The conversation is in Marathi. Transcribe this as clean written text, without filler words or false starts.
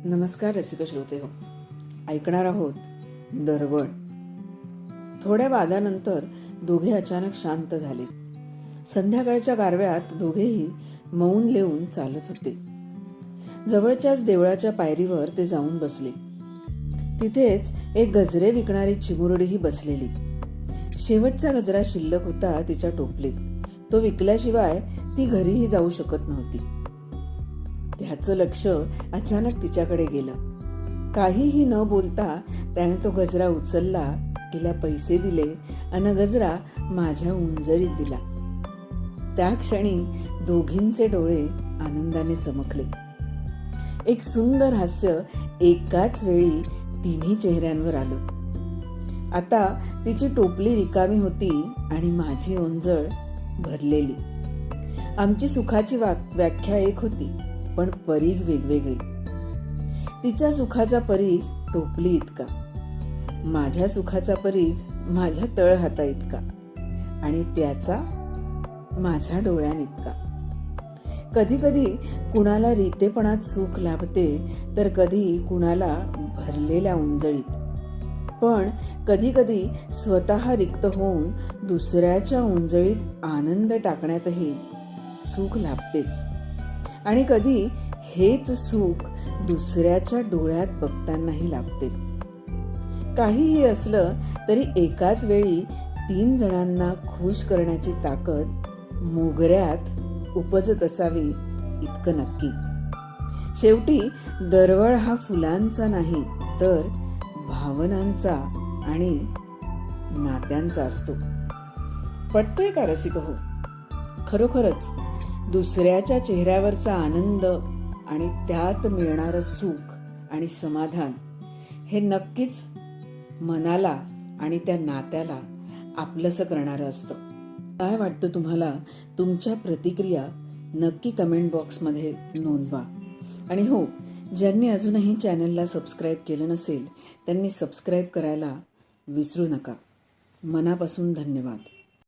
नमस्कार रसिक श्रोते हो, ऐकणार आहोत दरवळ. थोड्या वादानंतर दोघे अचानक शांत झाले. संध्याकाळच्या गारव्यात दोघेही मौन लेऊन चालत होते. जवळच्याच देवळाच्या पायरीवर ते जाऊन बसले. तिथेच एक गजरे विकणारी चिमुरडीही बसलेली. शेवटचा गजरा शिल्लक होता तिच्या टोपलीत. तो विकल्याशिवाय ती घरीही जाऊ शकत नव्हती. त्याचं लक्ष अचानक तिच्याकडे गेलं. काहीही न बोलता त्याने तो गजरा उचलला, तिला पैसे दिले आणि गजरा माझ्या उंजळीत दिला. त्या क्षणी दोघींचे डोळे आनंदाने चमकले. एक सुंदर हास्य एकाच वेळी तिन्ही चेहऱ्यांवर आलं. आता तिची टोपली रिकामी होती आणि माझी ओंजळ भरलेली. आमची सुखाची व्याख्या एक होती, पण परीघ वेगवेगळी. तिच्या सुखाचा परीघ टोपली इतका, माझ्या सुखाचा परीघ माझ्या तळहाता इतका आणि त्याचा माझ्या डोळ्याइतका. कधी कधी कुणाला रीतेपणात सुख लाभते, तर कधी कुणाला भरलेल्या उंजळीत. पण कधी कधी स्वतः रिक्त होऊन दुसऱ्याच्या उंजळीत आनंद टाकण्यातही सुख लाभतेच. आणि कधी हेच सुख दुसऱ्याच्या डोळ्यात बघतानाही लाभते. काहीही असलं तरी एकाच वेळी 3 जणांना खुश करण्याची ताकद मोगऱ्यात उपजत असावी इतकं नक्की. शेवटी दरवळ हा फुलांचा नाही, तर भावनांचा आणि नात्यांचा असतो. पटतंय का रसिक हो? खरोखरच दुसऱ्याच्या चेहऱ्यावरचा आनंद आणि त्यात मिळणारं सुख आणि समाधान हे नक्कीच मनाला आणि त्या नात्याला आपलंसं करणारं असतं. काय वाटतं तुम्हाला? तुमच्या प्रतिक्रिया नक्की कमेंट बॉक्समध्ये नोंदवा. आणि हो, ज्यांनी अजूनही चॅनलला सबस्क्राईब केलं नसेल त्यांनी सबस्क्राईब करायला विसरू नका. मनापासून धन्यवाद.